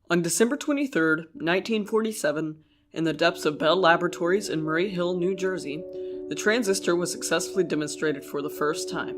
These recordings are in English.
On December 23, 1947, in the depths of Bell Laboratories in Murray Hill, New Jersey, the transistor was successfully demonstrated for the first time.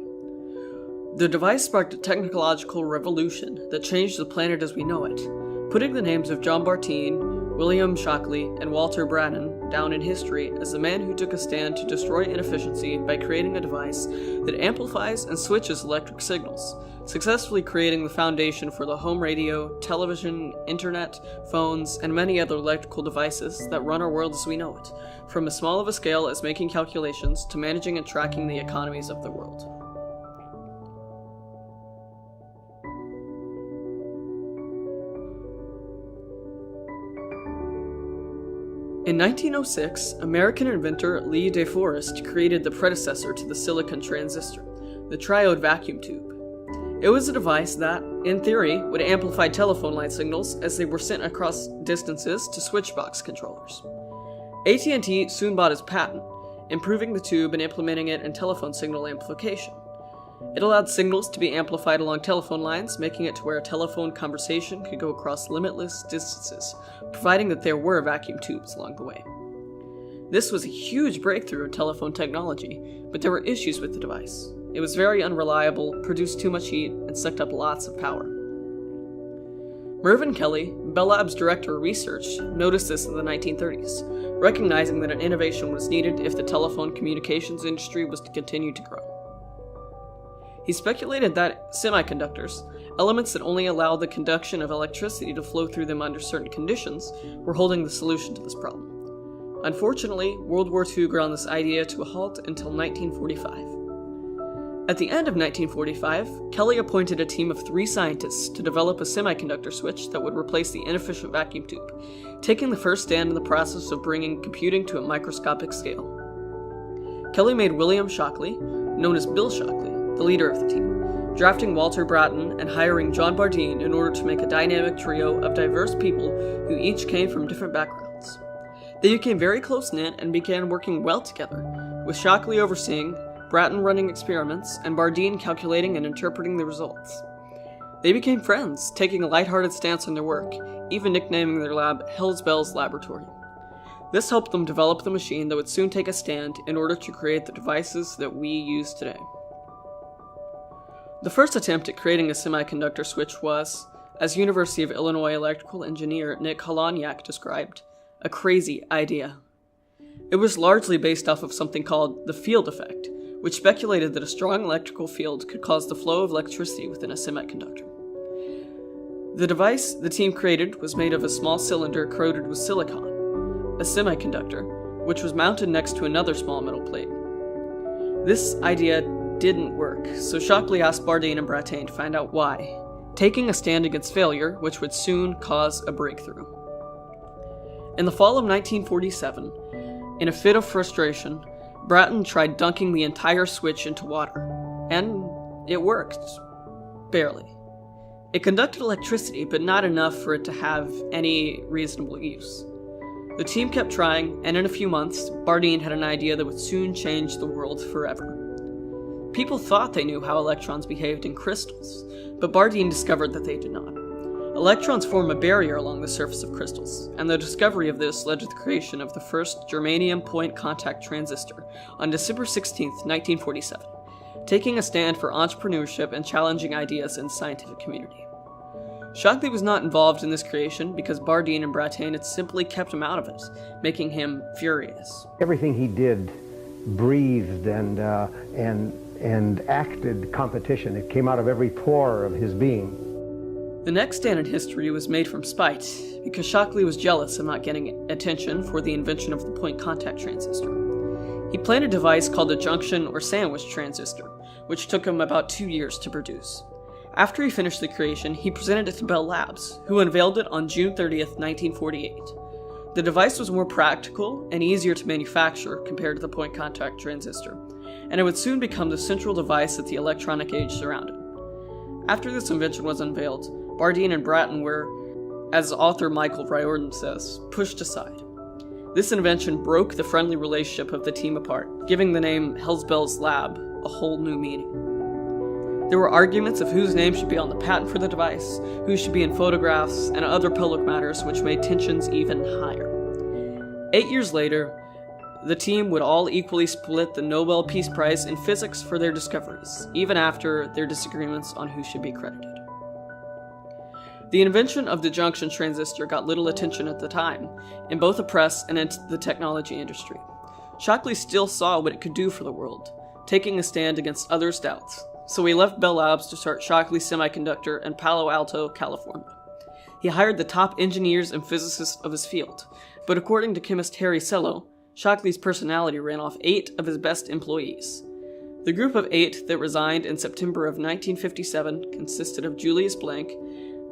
The device sparked a technological revolution that changed the planet as we know it, putting the names of John Bartine, William Shockley, and Walter Brattain down in history as the man who took a stand to destroy inefficiency by creating a device that amplifies and switches electric signals, successfully creating the foundation for the home radio, television, internet, phones, and many other electrical devices that run our world as we know it, from as small of a scale as making calculations to managing and tracking the economies of the world. In 1906, American inventor Lee De Forest created the predecessor to the silicon transistor, the triode vacuum tube. It was a device that, in theory, would amplify telephone line signals as they were sent across distances to switchbox controllers. AT&T soon bought his patent, improving the tube and implementing it in telephone signal amplification. It allowed signals to be amplified along telephone lines, making it to where a telephone conversation could go across limitless distances, providing that there were vacuum tubes along the way. This was a huge breakthrough in telephone technology, but there were issues with the device. It was very unreliable, produced too much heat, and sucked up lots of power. Mervyn Kelly, Bell Lab's director of research, noticed this in the 1930s, recognizing that an innovation was needed if the telephone communications industry was to continue to grow. He speculated that semiconductors, elements that only allow the conduction of electricity to flow through them under certain conditions, were holding the solution to this problem. Unfortunately, World War II ground this idea to a halt until 1945. At the end of 1945, Kelly appointed a team of 3 scientists to develop a semiconductor switch that would replace the inefficient vacuum tube, taking the first stand in the process of bringing computing to a microscopic scale. Kelly made William Shockley, known as Bill Shockley, the leader of the team, drafting Walter Brattain and hiring John Bardeen in order to make a dynamic trio of diverse people who each came from different backgrounds. They became very close-knit and began working well together, with Shockley overseeing, Brattain running experiments, and Bardeen calculating and interpreting the results. They became friends, taking a lighthearted stance on their work, even nicknaming their lab Hell's Bells Laboratory. This helped them develop the machine that would soon take a stand in order to create the devices that we use today. The first attempt at creating a semiconductor switch was, as University of Illinois electrical engineer Nick Holonyak described, a crazy idea. It was largely based off of something called the field effect, which speculated that a strong electrical field could cause the flow of electricity within a semiconductor. The device the team created was made of a small cylinder coated with silicon, a semiconductor, which was mounted next to another small metal plate. This idea didn't work, so Shockley asked Bardeen and Brattain to find out why, taking a stand against failure, which would soon cause a breakthrough. In the fall of 1947, in a fit of frustration, Brattain tried dunking the entire switch into water, and it worked. Barely. It conducted electricity, but not enough for it to have any reasonable use. The team kept trying, and in a few months, Bardeen had an idea that would soon change the world forever. People thought they knew how electrons behaved in crystals, but Bardeen discovered that they did not. Electrons form a barrier along the surface of crystals, and the discovery of this led to the creation of the first germanium point contact transistor on December 16, 1947, taking a stand for entrepreneurship and challenging ideas in the scientific community. Shockley was not involved in this creation because Bardeen and Brattain had simply kept him out of it, making him furious. Everything he did breathed and acted competition. It came out of every pore of his being. The next stand in history was made from spite, because Shockley was jealous of not getting attention for the invention of the point contact transistor. He planned a device called a junction or sandwich transistor, which took him about 2 years to produce. After he finished the creation, he presented it to Bell Labs, who unveiled it on June 30th, 1948. The device was more practical and easier to manufacture compared to the point contact transistor, and it would soon become the central device that the electronic age surrounded. After this invention was unveiled, Bardeen and Brattain were, as author Michael Riordan says, pushed aside. This invention broke the friendly relationship of the team apart, giving the name Hell's Bells Lab a whole new meaning. There were arguments of whose name should be on the patent for the device, who should be in photographs, and other public matters which made tensions even higher. 8 years later, the team would all equally split the Nobel Peace Prize in physics for their discoveries, even after their disagreements on who should be credited. The invention of the junction transistor got little attention at the time, in both the press and in the technology industry. Shockley still saw what it could do for the world, taking a stand against others' doubts, so he left Bell Labs to start Shockley Semiconductor in Palo Alto, California. He hired the top engineers and physicists of his field, but according to chemist Harry Sello, Shockley's personality ran off 8 of his best employees. The group of 8 that resigned in September of 1957 consisted of Julius Blank,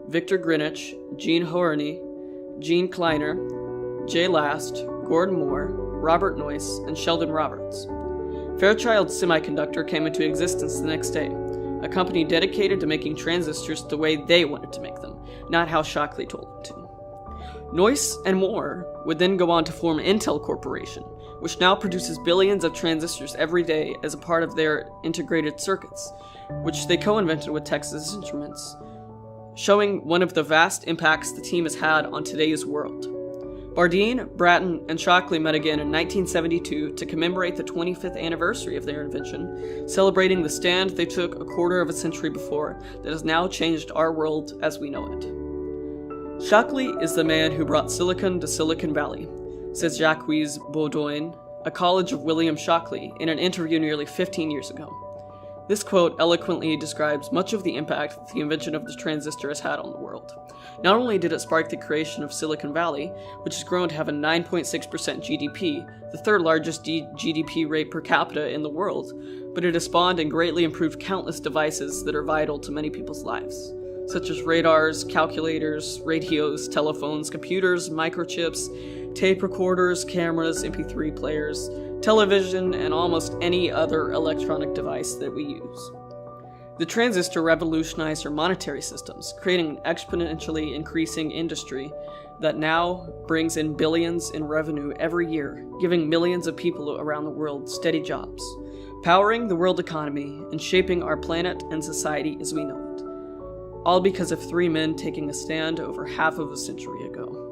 Victor Greenwich, Gene Horney, Gene Kleiner, Jay Last, Gordon Moore, Robert Noyce, and Sheldon Roberts. Fairchild Semiconductor came into existence the next day, a company dedicated to making transistors the way they wanted to make them, not how Shockley told them to. Noyce and Moore would then go on to form Intel Corporation, which now produces billions of transistors every day as a part of their integrated circuits, which they co-invented with Texas Instruments, showing one of the vast impacts the team has had on today's world. Bardeen, Bratton, and Shockley met again in 1972 to commemorate the 25th anniversary of their invention, celebrating the stand they took a quarter of a century before that has now changed our world as we know it. Shockley is the man who brought silicon to Silicon Valley, says Jacques Baudoin, a college of William Shockley, in an interview nearly 15 years ago. This quote eloquently describes much of the impact the invention of the transistor has had on the world. Not only did it spark the creation of Silicon Valley, which has grown to have a 9.6% GDP, the third largest GDP rate per capita in the world, but it has spawned and greatly improved countless devices that are vital to many people's lives, such as radars, calculators, radios, telephones, computers, microchips, tape recorders, cameras, MP3 players, television, and almost any other electronic device that we use. The transistor revolutionized our monetary systems, creating an exponentially increasing industry that now brings in billions in revenue every year, giving millions of people around the world steady jobs, powering the world economy, and shaping our planet and society as we know it. All because of 3 men taking a stand over half of a century ago.